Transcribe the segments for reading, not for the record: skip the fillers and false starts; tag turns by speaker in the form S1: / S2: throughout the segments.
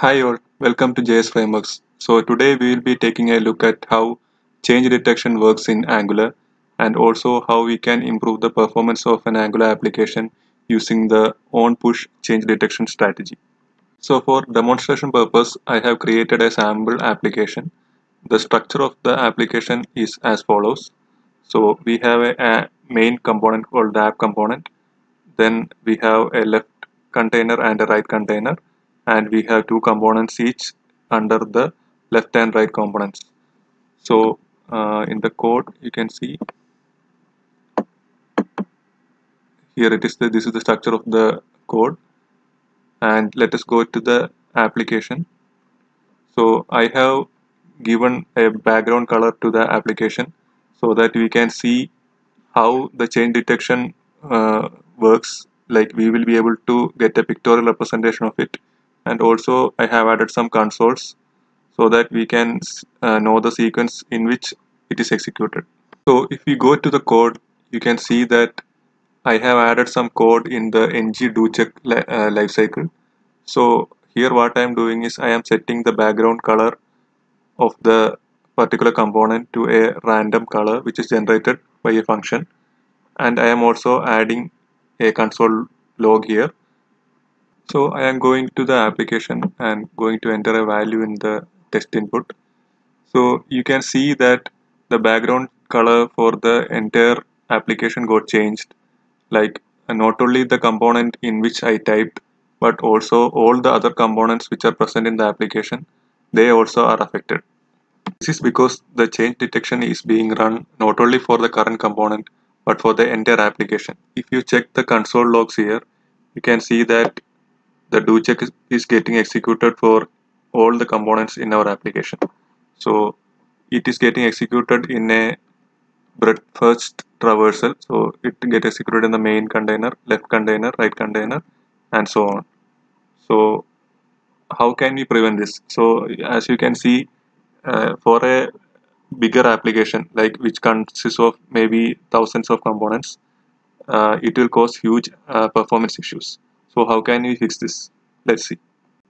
S1: Hi all, welcome to JS Frameworks. So today we will be taking a look at how change detection works in Angular and also how we can improve the performance of an Angular application using the on-push change detection strategy. So for demonstration purpose, I have created a sample application. The structure of the application is as follows. So we have a main component called the app component. Then we have a left container and a right container, and we have two components each under the left and right components. So in the code you can see here this is the structure of the code, and let us go to the application. So I have given a background color to the application so that we can see how the change detection works. Like we will be able to get a pictorial representation of it, and also I have added some consoles so that we can know the sequence in which it is executed. So if we go to the code, you can see that I have added some code in the ng do check lifecycle. So here what I am doing is I am setting the background color of the particular component to a random color which is generated by a function, and I am also adding a console log here. So I am going to the application and going to enter a value in the test input. So you can see that the background color for the entire application got changed. Like not only the component in which I typed, but also all the other components which are present in the application, they also are affected. This is because the change detection is being run not only for the current component, but for the entire application. If you check the console logs here, you can see that the do check is getting executed for all the components in our application. So it is getting executed in a breadth first traversal. So it gets executed in the main container, left container, right container, and so on. So how can we prevent this? So as you can see, for a bigger application like which consists of maybe thousands of components, it will cause huge performance issues. So how can we fix this? Let's see.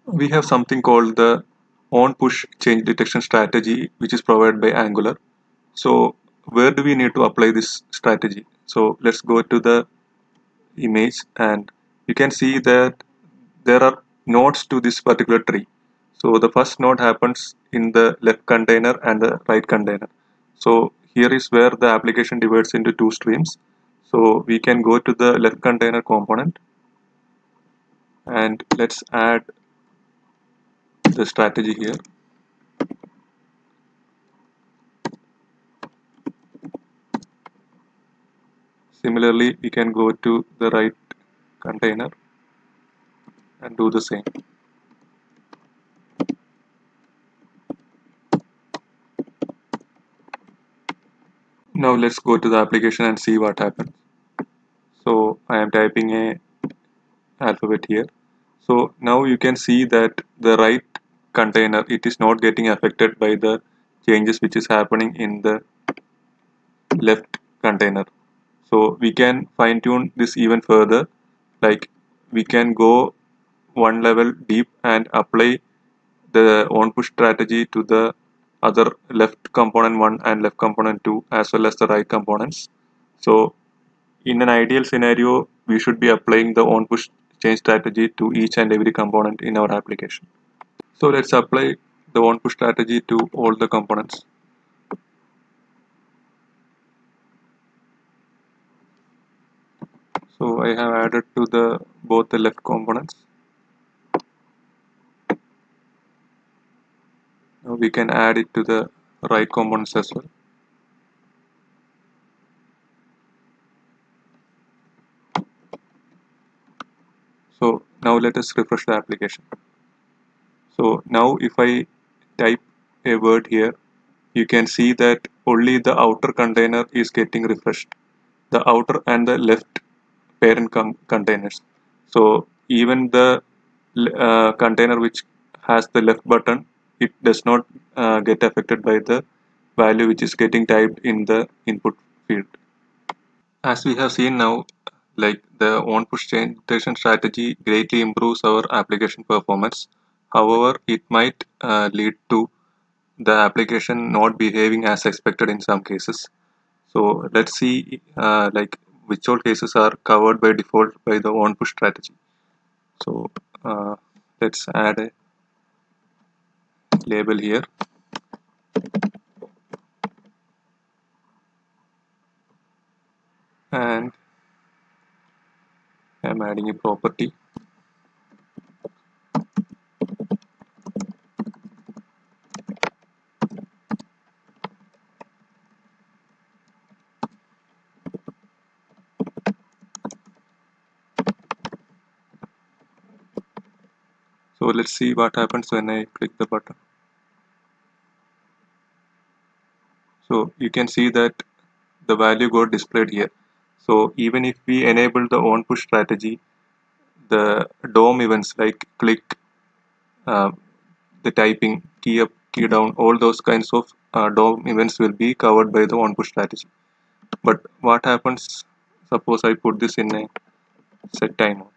S1: We have something called the on push change detection strategy, which is provided by Angular. So where do we need to apply this strategy? So let's go to the image, and you can see that there are nodes to this particular tree. So the first node happens in the left container and the right container. So here is where the application divides into two streams. So we can go to the left container component, and let's add the strategy here. Similarly, we can go to the right container and do the same. Now let's go to the application and see what happens. So I am typing a alphabet here. So now you can see that the right container, it is not getting affected by the changes which is happening in the left container. So we can fine tune this even further. Like we can go one level deep and apply the on push strategy to the other left component 1 and left component 2 as well as the right components. So in an ideal scenario, we should be applying the on push change strategy to each and every component in our application. So let's apply the on push strategy to all the components. So I have added to the both the left components. Now we can add it to the right components as well. So now let us refresh the application. So now if I type a word here, you can see that only the outer container is getting refreshed, the outer and the left parent containers. So even the container which has the left button, it does not get affected by the value which is getting typed in the input field. As we have seen now, like the on push change detection strategy greatly improves our application performance. However, it might lead to the application not behaving as expected in some cases. So let's see like which all cases are covered by default by the on push strategy. So uh, let's add a label here, and I'm adding a property. So let's see what happens when I click the button. So you can see that the value got displayed here. So even if we enable the on push strategy, the DOM events like click, uh, the typing, key up, key down, all those kinds of DOM events will be covered by the on push strategy. But what happens, suppose I put this in a set timeout.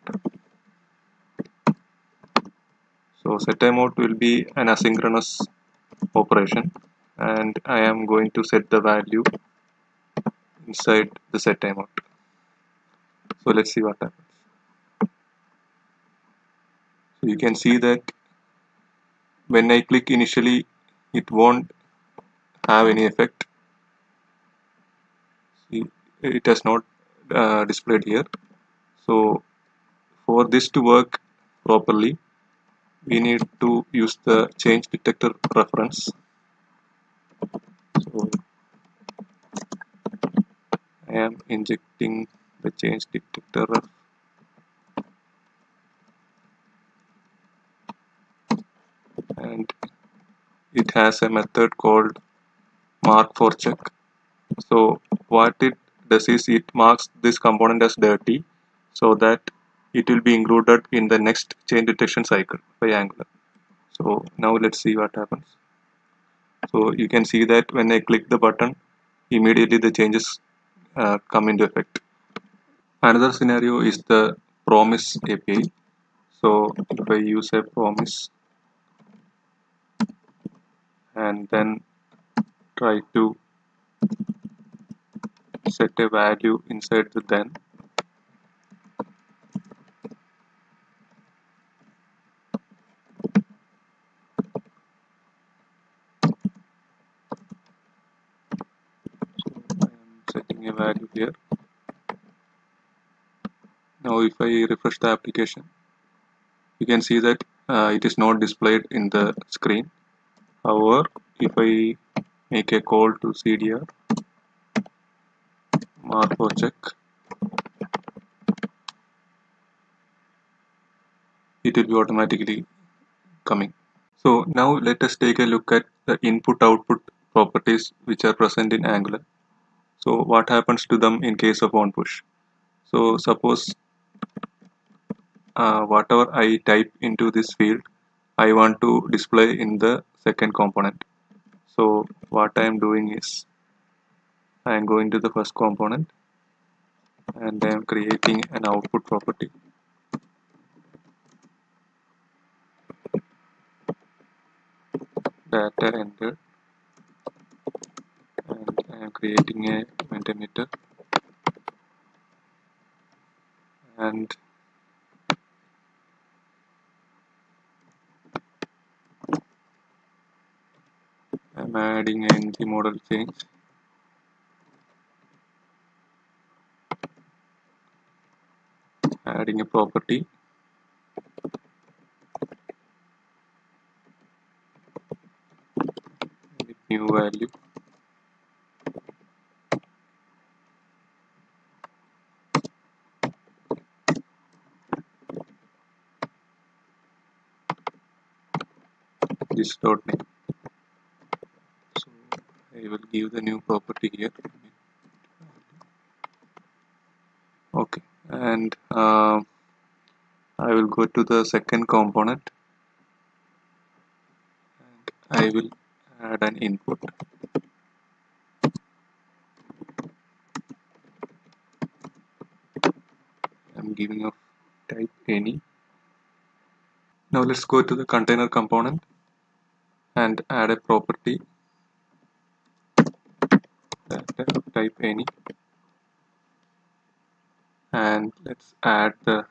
S1: So set timeout will be an asynchronous operation, and I am going to set the value inside the set timeout. So let's see what happens. So you can see that when I click initially, it won't have any effect. See, it has not displayed here. So for this to work properly, we need to use the change detector reference. So I am injecting the change detector ref, and it has a method called mark for check. So what it does is it marks this component as dirty so that it will be included in the next change detection cycle by Angular. So now let's see what happens. So you can see that when I click the button, immediately the changes come into effect. Another scenario is the promise API. So if I use a promise and then try to set a value inside the then, I am setting a value here. Now if I refresh the application, you can see that it is not displayed in the screen. However, if I make a call to CDR mark for check, it will be automatically coming. So now let us take a look at the input output properties which are present in Angular. So what happens to them in case of on push? So suppose whatever I type into this field, I want to display in the second component. So what I am doing is I am going to the first component and I am creating an output property. Data entered, and I am creating a event emitter, and I am adding an ng model change, adding a property, with new value, this dot name. So I will give the new property here. Okay, and I will go to the second component and I will add an input. I'm giving a type any, Now let's go to the container component and add a property that type any, and let's add the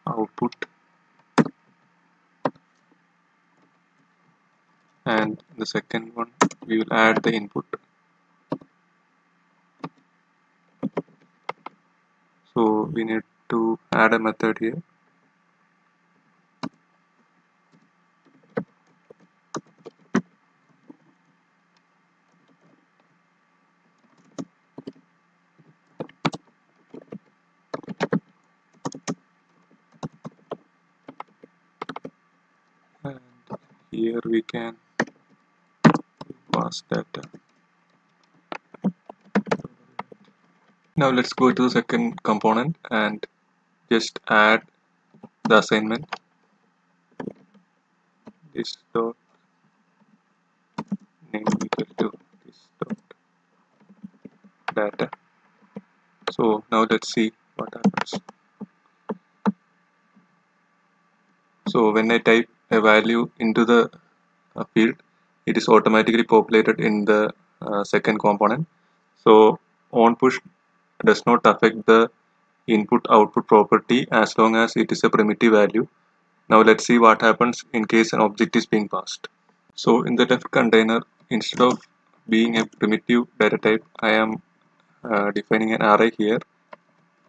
S1: output, and the second one we will add the input. So we need to add a method here. And here we can pass data. Now let's go to the second component and just add the assignment. This dot name equal to this dot data. So now let's see what happens. So when I type a value into the field, it is automatically populated in the second component. So on push does not affect the input output property as long as it is a primitive value. Now let's see what happens in case an object is being passed. So in the def container, instead of being a primitive data type, I am defining an array here,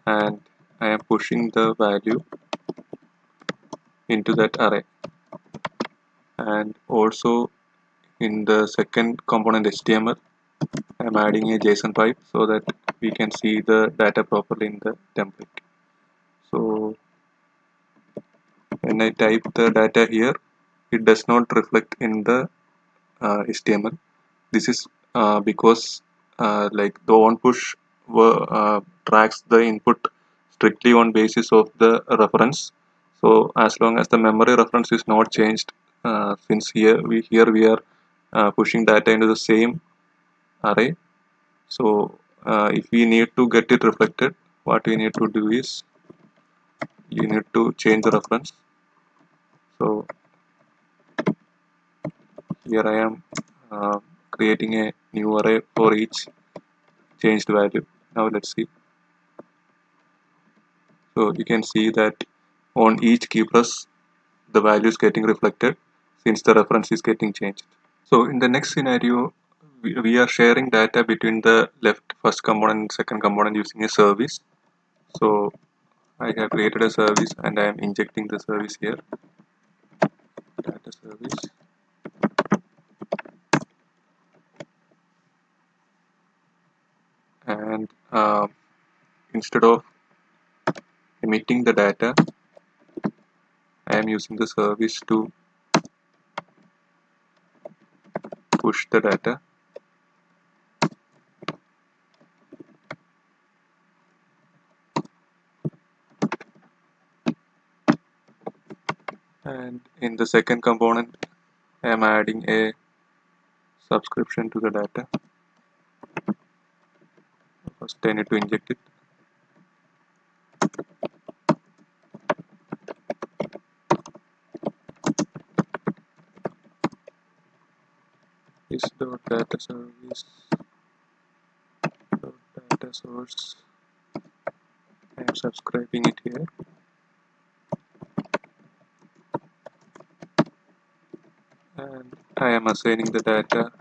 S1: and I am pushing the value into that array. And also in the second component HTML, I am adding a JSON pipe so that we can see the data properly in the template. So when I type the data here, it does not reflect in the HTML. This is because like the on push tracks the input strictly on basis of the reference. So as long as the memory reference is not changed, since here we are pushing data into the same array. So if we need to get it reflected, what we need to do is you need to change the reference. So here I am creating a new array for each changed value. Now let's see. So you can see that on each key press the value is getting reflected since the reference is getting changed. So in the next scenario, we are sharing data between the left first component and second component using a service. So I have created a service and I am injecting the service here, data service. And instead of emitting the data, I am using the service to push the data. And in the second component, I am adding a subscription to the data. First I need to inject it. Is dot data service dot data source. I am subscribing it here. And I am assigning the data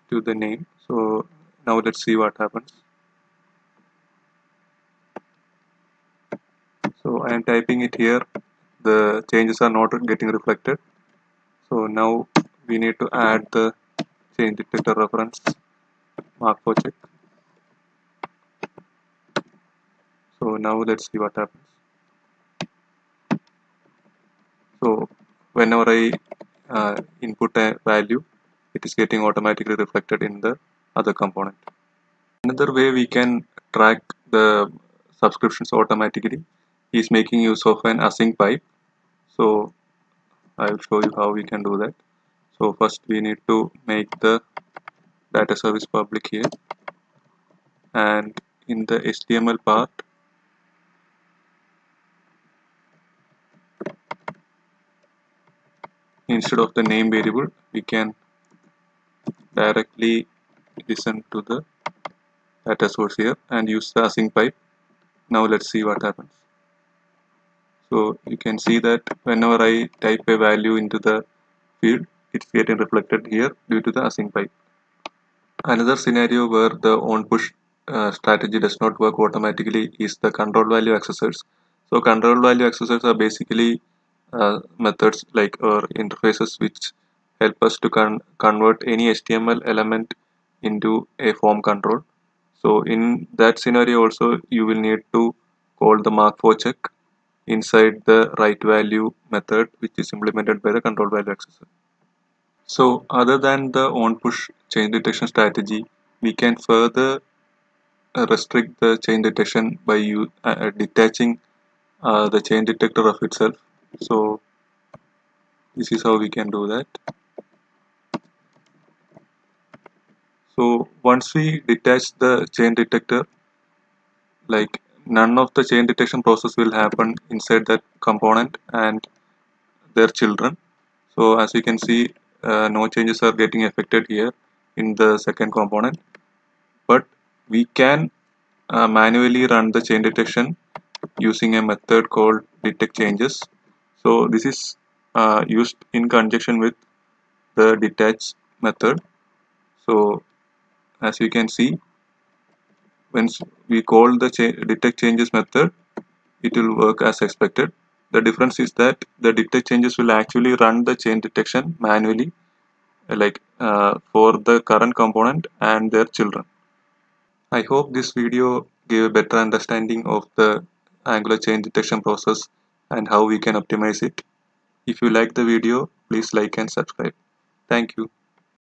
S1: to the name. So now let's see what happens. So I am typing it here. The changes are not getting reflected. So now we need to add the change detector reference mark for check. So now let's see what happens. So whenever I input a value, it is getting automatically reflected in the other component. Another way we can track the subscriptions automatically is making use of an async pipe. So I will show you how we can do that. So first we need to make the data service public here, and in the HTML part instead of the name variable, we can directly listen to the data source here and use the async pipe. Now let's see what happens. So you can see that whenever I type a value into the field, it's getting reflected here due to the async pipe. Another scenario where the on push strategy does not work automatically is the control value accessors. So control value accessors are basically methods like or interfaces which help us to convert any HTML element into a form control. So in that scenario also you will need to call the mark for check inside the right value method, which is implemented by the control value accessor. So other than the on push change detection strategy, we can further restrict the chain detection by detaching the chain detector of itself. So this is how we can do that. So once we detach the chain detector, like none of the chain detection process will happen inside that component and their children. So as you can see, no changes are getting affected here in the second component, but we can manually run the chain detection using a method called detect changes. So this is used in conjunction with the detach method. So as you can see, once we call the detect changes method, it will work as expected. The difference is that the detect changes will actually run the chain detection manually, for the current component and their children. I hope this video gave a better understanding of the Angular chain detection process and how we can optimize it. If you like the video, please like and subscribe. Thank you.